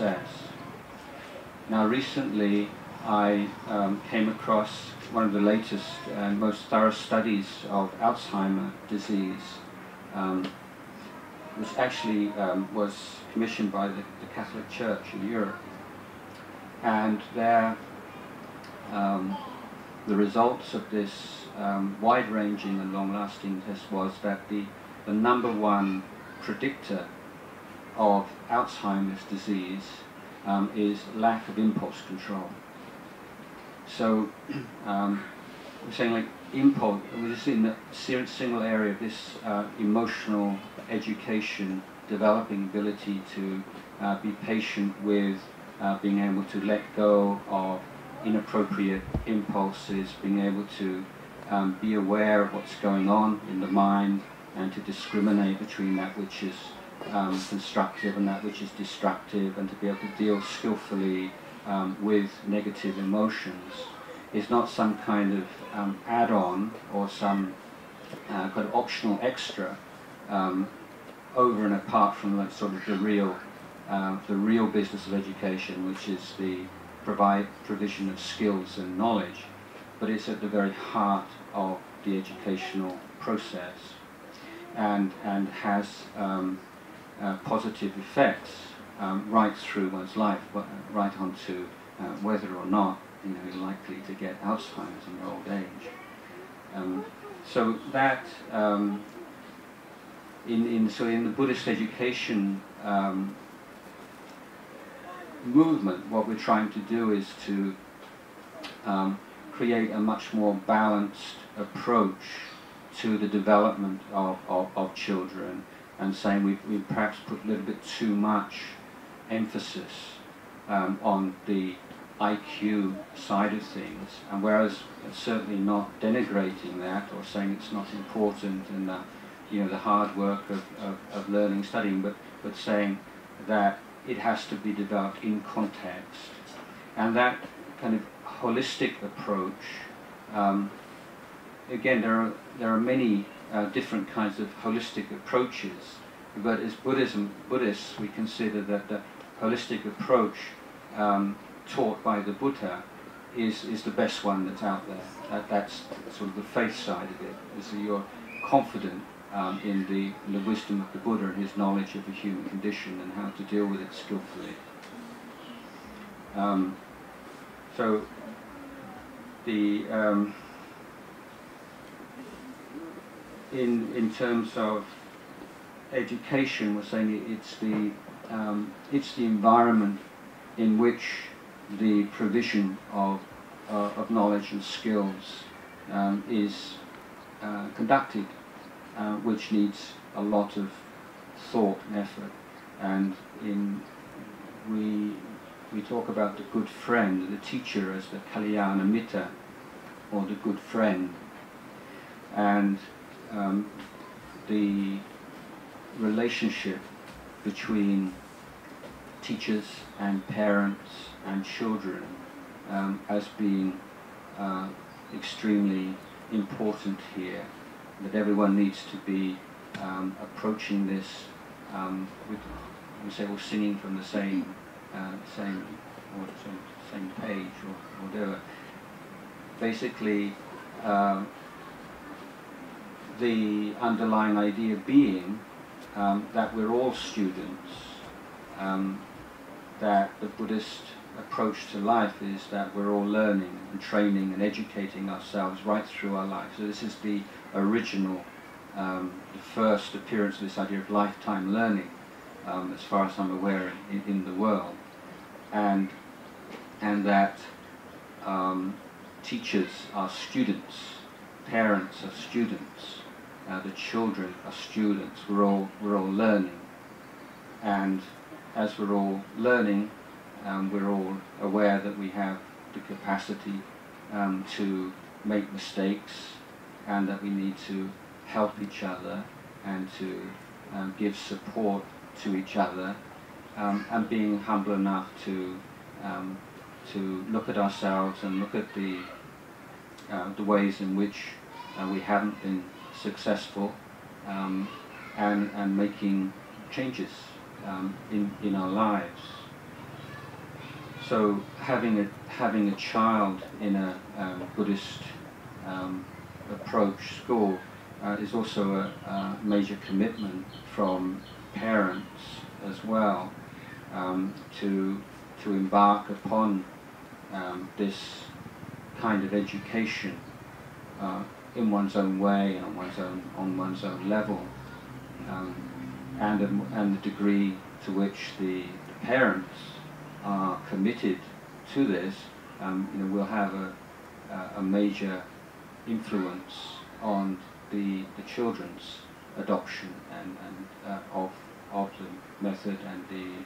process. Now recently I came across one of the latest and most thorough studies of Alzheimer's disease, which actually was commissioned by the Catholic Church in Europe. And there, the results of this wide-ranging and long-lasting test was that the number one predictor of Alzheimer's disease is lack of impulse control. So we're saying like impulse, we're just in the single area of this emotional education, developing ability to be patient with being able to let go of inappropriate impulses, being able to be aware of what's going on in the mind and to discriminate between that which is constructive and that which is destructive, and to be able to deal skillfully with negative emotions is not some kind of add-on or some kind of optional extra over and apart from like sort of the real business of education, which is the provision of skills and knowledge, but it's at the very heart of the educational process and has positive effects right through one's life, right onto whether or not you're likely to get Alzheimer's in your old age. So that in the Buddhist education movement, what we're trying to do is to create a much more balanced approach to the development of children, and saying we perhaps put a little bit too much emphasis on the IQ side of things, and whereas it's certainly not denigrating that or saying it's not important and the hard work of learning, studying, but saying that it has to be developed in context, and that kind of holistic approach. Again, there are many different kinds of holistic approaches, but as Buddhists, we consider that the holistic approach taught by the Buddha is the best one that's out there. That's sort of the faith side of it, is that you're confident in the wisdom of the Buddha and his knowledge of the human condition and how to deal with it skillfully. So the in terms of education, we're saying it's the environment in which the provision of knowledge and skills is conducted, which needs a lot of thought and effort. And we talk about the good friend, the teacher, as the Kalyana Mitta, or the good friend, and the relationship between teachers and parents and children as being extremely important here, that everyone needs to be approaching this with, we say, we're singing from the same page or whatever. Basically, the underlying idea being that we're all students, that the Buddhist approach to life is that we're all learning and training and educating ourselves right through our life. So this is the original, the first appearance of this idea of lifetime learning, as far as I'm aware, in the world. And that teachers are students, parents are students, the children are students. We're all learning, and as we're all learning, we're all aware that we have the capacity to make mistakes, and that we need to help each other and to give support to each other, and being humble enough to look at ourselves and look at the ways in which we haven't been successful, and making changes in our lives. So having a child in a Buddhist approach school is also a major commitment from parents as well, to embark upon this kind of education in one's own way and on one's own level, and the degree to which the parents are committed to this, will have a major influence on the children's adoption and of the method and the